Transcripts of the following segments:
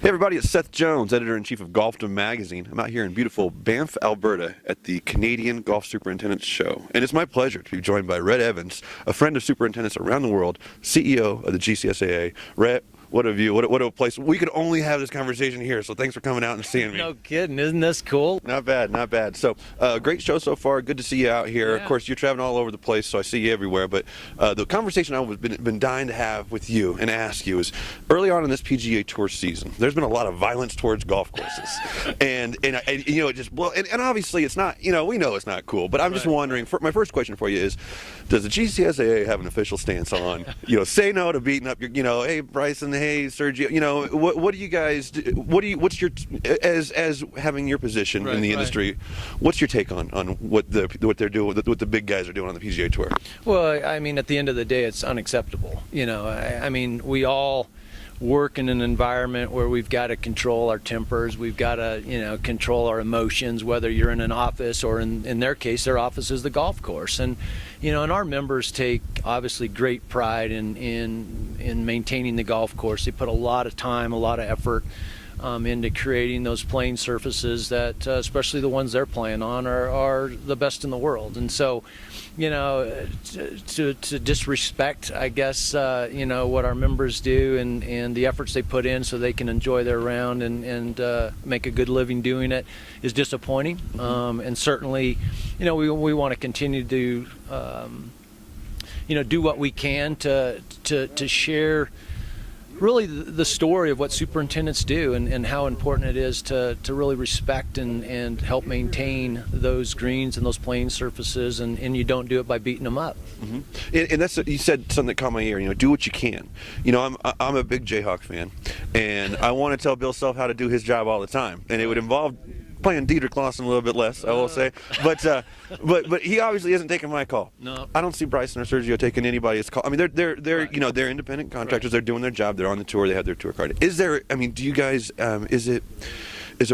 Hey everybody, it's Seth Jones, Editor-in-Chief of Golfdom Magazine. I'm out here in beautiful Banff, Alberta at the Canadian Golf Superintendents Show. And it's my pleasure to be joined by Rhett Evans, a friend of superintendents around the world, CEO of the GCSAA. Rhett, what a view, what a place. We could only have this conversation here, so thanks for coming out and seeing me. No kidding, isn't this cool? Not bad, not bad. So, great show so far. Good to see you out here. Yeah. Of course, you're traveling all over the place, so I see you everywhere. But the conversation I've been dying to have with you and ask you is, early on in this PGA Tour season, there's been a lot of violence towards golf courses, and you know, it just and obviously it's not, you know, we know it's not cool. But I'm just wondering. My first question for you is, does the GCSAA have an official stance on, you know, say no to beating up your, you know, hey Bryson, hey Sergio, you know, what do you guys do, what's your, as having your position in the industry, what's your take on what they're doing, what the big guys are doing on the PGA Tour? Well, I mean, at the end of the day, it's unacceptable. You know, I mean, we all work in an environment where we've got to control our tempers, we've got to, you know, control our emotions, whether you're in an office or in their case, their office is the golf course. And, you know, and our members take obviously great pride in maintaining the golf course. They put a lot of time, a lot of effort into creating those playing surfaces that, especially the ones they're playing on, are the best in the world. And so, you know, to disrespect, I guess, you know, what our members do and the efforts they put in so they can enjoy their round and make a good living doing it is disappointing. And certainly, you know, we want to continue to, you know, do what we can to share really the story of what superintendents do and how important it is to really respect and help maintain those greens and those playing surfaces, and you don't do it by beating them up. And that's, you said something that caught my ear, you know, do what you can. You know, I'm a big Jayhawk fan, and I want to tell Bill Self how to do his job all the time, and it would involve playing Diedrich Lawson a little bit less, I will say, but he obviously isn't taking my call. No, I don't see Bryson or Sergio taking anybody's call. I mean, they're you know, they're independent contractors. They're doing their job. They're on the tour. They have their tour card. Is there? I mean, do you guys? Is it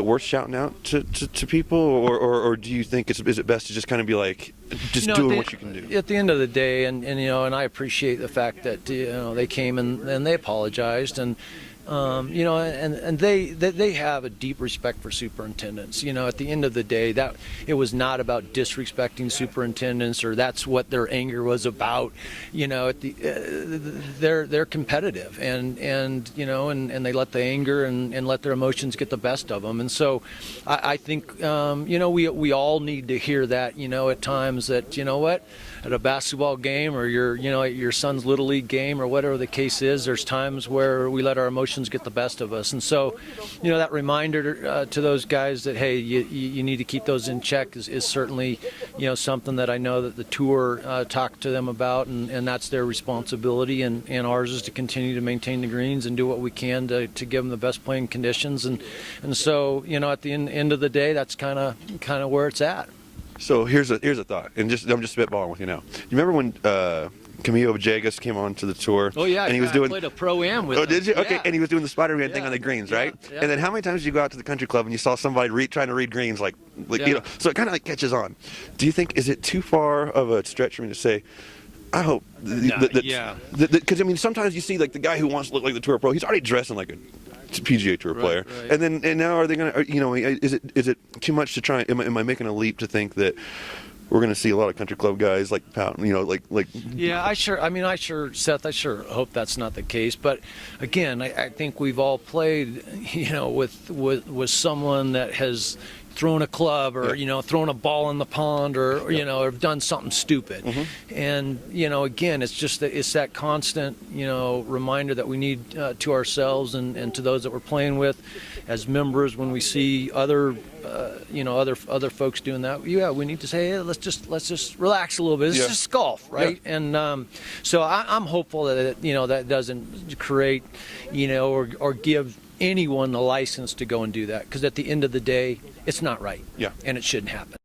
worth shouting out to people, or do you think is it best to just kind of be like, just doing what you can do? At the end of the day, and you know, and I appreciate the fact that, you know, they came and they apologized, and you know, and they have a deep respect for superintendents. You know, at the end of the day, that it was not about disrespecting superintendents, or that's what their anger was about. You know, at the they're competitive, and you know, and they let the anger and let their emotions get the best of them. And so, I think you know, we all need to hear that. You know, at times that, you know what, at a basketball game or your son's little league game or whatever the case is, there's times where we let our emotions get the best of us. And so, you know, that reminder to those guys that, hey, you need to keep those in check is certainly, you know, something that I know that the tour talked to them about, and that's their responsibility, and ours is to continue to maintain the greens and do what we can to give them the best playing conditions. And so, you know, at the end of the day, that's kind of where it's at. So here's a thought, and I'm just spitballing with you now. You remember when Camilo Villegas came on to the tour? Oh yeah, and he was I played a pro-am with him. Oh, did you? Okay, yeah. and he was doing the Spider-Man thing on the greens, right? Yeah. And then how many times did you go out to the country club and you saw somebody trying to read greens, like you know? So it kind of like catches on. Do you think, is it too far of a stretch for me to say, I hope because I mean, sometimes you see like the guy who wants to look like the tour pro, he's already dressing like a PGA Tour player, right. and now are they gonna, you know, is it too much to try? Am I making a leap to think that we're going to see a lot of country club guys like, you know, like? Yeah, Seth, I sure hope that's not the case. But again, I think we've all played, you know, with someone that has thrown a club or, you know, thrown a ball in the pond or you know, or done something stupid. And, you know, again, it's that constant, you know, reminder that we need to ourselves and to those that we're playing with as members when we see other you know, other folks doing that. Yeah, we need to say, hey, let's just relax a little bit. It's just golf, right? Yeah. And so I'm hopeful that you know, that doesn't create, you know, or give anyone the license to go and do that, because at the end of the day, it's not right. Yeah. And it shouldn't happen.